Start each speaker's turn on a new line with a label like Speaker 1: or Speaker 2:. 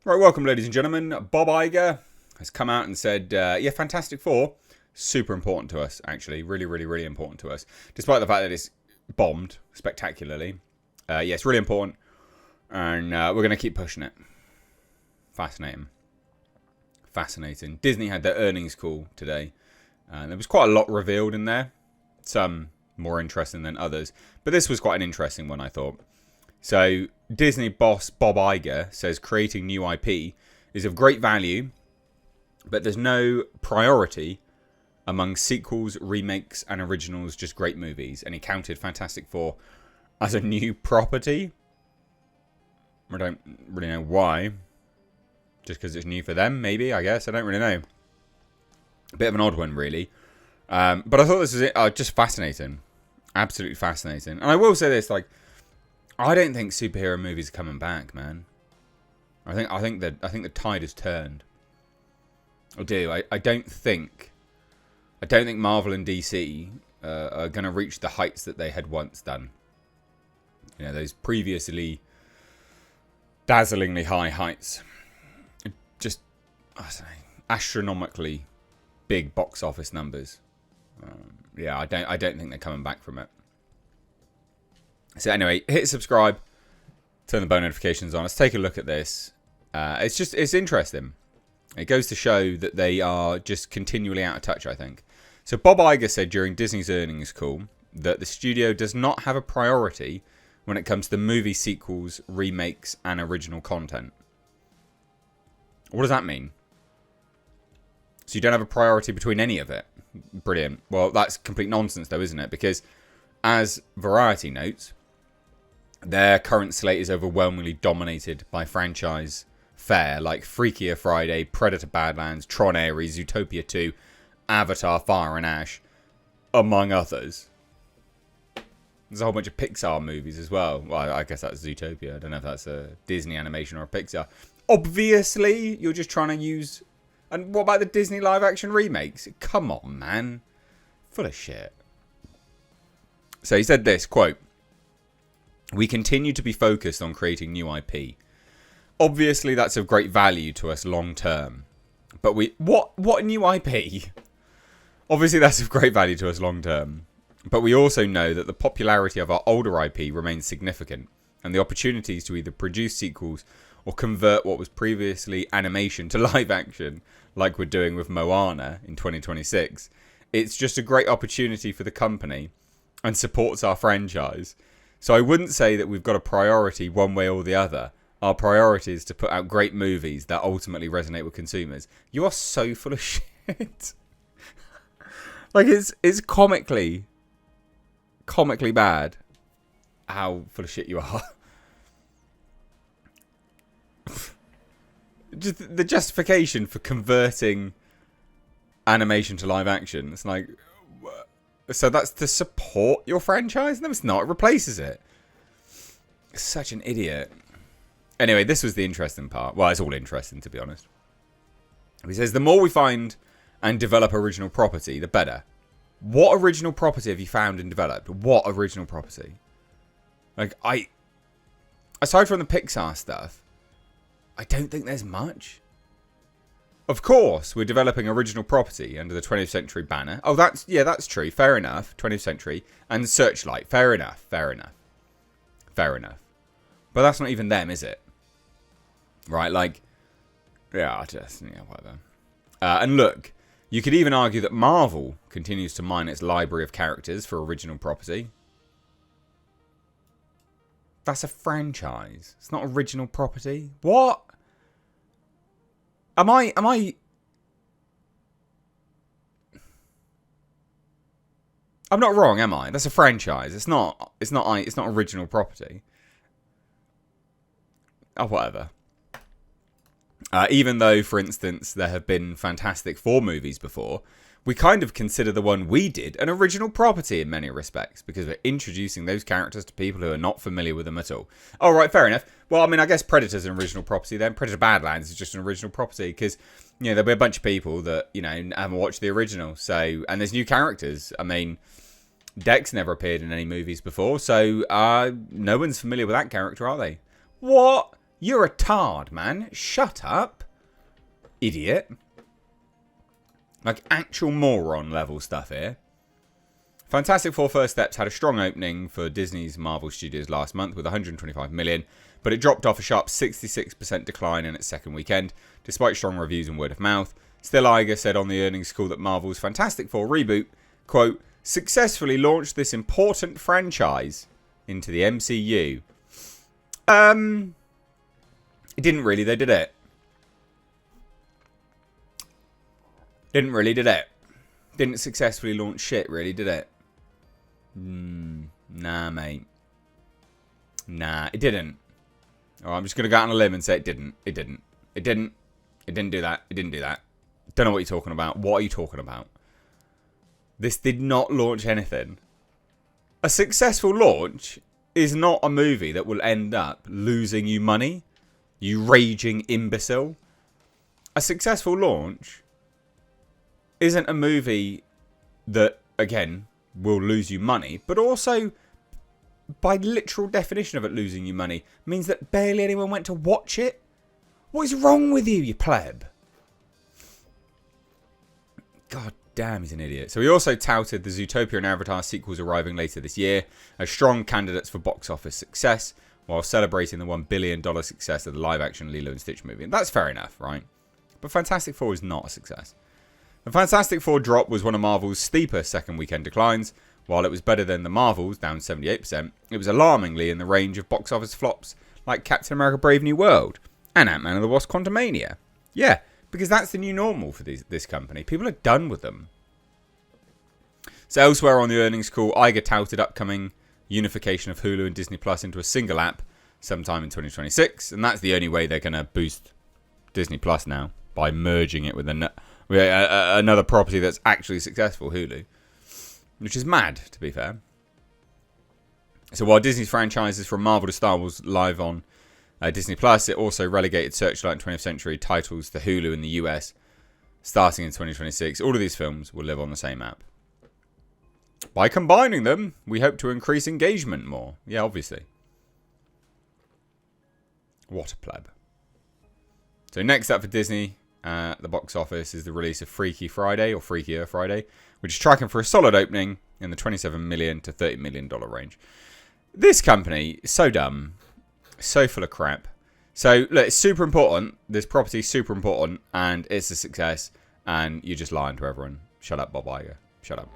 Speaker 1: Right, welcome, ladies and gentlemen. Bob Iger has come out and said, yeah, Fantastic Four, super important to us, actually. Really, really, really important to us. Despite the fact that it's bombed spectacularly. Yeah, it's really important. And we're going to keep pushing it. Fascinating. Fascinating. Disney had their earnings call today. And there was quite a lot revealed in there. Some more interesting than others. But this was quite an interesting one, I thought. So, Disney boss Bob Iger says creating new IP is of great value, but there's no priority among sequels, remakes, and originals, just great movies. And he counted Fantastic Four as a new property. I don't really know why. Just because it's new for them, maybe, I guess. I don't really know. A bit of an odd one, really. But I thought this was just fascinating. Absolutely fascinating. And I will say this, like, I don't think superhero movies are coming back, man. I think the tide has turned. I do. I don't think Marvel and DC are going to reach the heights that they had once done. You know, those previously dazzlingly high heights. Just, I don't know, astronomically big box office numbers. Yeah, I don't think they're coming back from it. So anyway, hit subscribe, turn the bell notifications on. Let's take a look at this. It's interesting. It goes to show that they are just continually out of touch, I think. So Bob Iger said during Disney's earnings call that the studio does not have a priority when it comes to movie sequels, remakes, and original content. What does that mean? So you don't have a priority between any of it? Brilliant. Well, that's complete nonsense though, isn't it? Because as Variety notes, their current slate is overwhelmingly dominated by franchise fare like Freakier Friday, Predator Badlands, Tron Ares, Zootopia 2, Avatar, Fire and Ash, among others. There's a whole bunch of Pixar movies as well. Well, I guess that's Zootopia. I don't know if that's a Disney animation or a Pixar. Obviously, you're just trying to use... And what about the Disney live-action remakes? Come on, man. Full of shit. So he said this, quote, "We continue to be focused on creating new IP. Obviously, that's of great value to us long term. But what new IP? Obviously, that's of great value to us long term. But we also know that the popularity of our older IP remains significant, and the opportunities to either produce sequels or convert what was previously animation to live action, like we're doing with Moana in 2026, it's just a great opportunity for the company and supports our franchise. So I wouldn't say that we've got a priority one way or the other. Our priority is to put out great movies that ultimately resonate with consumers." You are so full of shit. Like, it's comically bad how full of shit you are. Just the justification for converting animation to live action. It's like, so that's to support your franchise? No, it's not. It replaces it. Such an idiot. Anyway, this was the interesting part. Well, it's all interesting, to be honest. He says, "The more we find and develop original property, the better." What original property have you found and developed? What original property? Like, aside from the Pixar stuff, I don't think there's much. Of course, we're developing original property under the 20th Century banner. Oh, that's true. Fair enough. 20th Century. And Searchlight. Fair enough. But that's not even them, is it? Right, like, whatever. And look, you could even argue that Marvel continues to mine its library of characters for original property. That's a franchise. It's not original property. What? Am I I'm not wrong, am I? That's a franchise. It's not original property. Oh, whatever. Even though, for instance, there have been Fantastic Four movies before, we kind of consider the one we did an original property in many respects, because we're introducing those characters to people who are not familiar with them at all. All right, fair enough. Well, I mean, I guess Predator's an original property then. Predator Badlands is just an original property, because, you know, there'll be a bunch of people that, you know, haven't watched the original. So, and there's new characters. I mean, Dex never appeared in any movies before, so no one's familiar with that character, are they? What? You're a tard, man. Shut up. Idiot. Like, actual moron level stuff here. Fantastic Four First Steps had a strong opening for Disney's Marvel Studios last month with 125 million, but it dropped off a sharp 66% decline in its second weekend, despite strong reviews and word of mouth. Still, Iger said on the earnings call that Marvel's Fantastic Four reboot, quote, successfully launched this important franchise into the MCU. It didn't really, they did it. Didn't really, did it? Didn't successfully launch shit, really, did it? Nah, mate. Nah, it didn't. Oh, I'm just going to go out on a limb and say it didn't. It didn't. It didn't. It didn't do that. It didn't do that. Don't know what you're talking about. What are you talking about? This did not launch anything. A successful launch is not a movie that will end up losing you money. You raging imbecile. A successful launch isn't a movie that, again, will lose you money, but also, by literal definition of it losing you money, means that barely anyone went to watch it. What is wrong with you pleb? God damn, he's an idiot. So he also touted the Zootopia and Avatar sequels arriving later this year as strong candidates for box office success, while celebrating the $1 billion success of the live-action Lilo and Stitch movie. And that's fair enough, right? But Fantastic Four is not a success. The Fantastic Four drop was one of Marvel's steeper second weekend declines. While it was better than the Marvels, down 78%, it was alarmingly in the range of box office flops like Captain America Brave New World and Ant-Man and the Wasp Quantumania. Yeah, because that's the new normal for this company. People are done with them. So elsewhere on the earnings call, Iger touted upcoming unification of Hulu and Disney Plus into a single app sometime in 2026. And that's the only way they're going to boost Disney Plus now, by merging it with another property that's actually successful, Hulu. Which is mad, to be fair. So while Disney's franchises from Marvel to Star Wars live on Disney Plus, it also relegated Searchlight and 20th Century titles to Hulu in the US starting in 2026. All of these films will live on the same app. By combining them, we hope to increase engagement more. Yeah, obviously. What a pleb. So next up for Disney, the box office, is the release of Freaky Friday, or Freakier Friday, which is tracking for a solid opening in the $27 million to $30 million range. This company is so dumb, so full of crap. So, look, it's super important. This property is super important, and it's a success, and you're just lying to everyone. Shut up, Bob Iger. Shut up.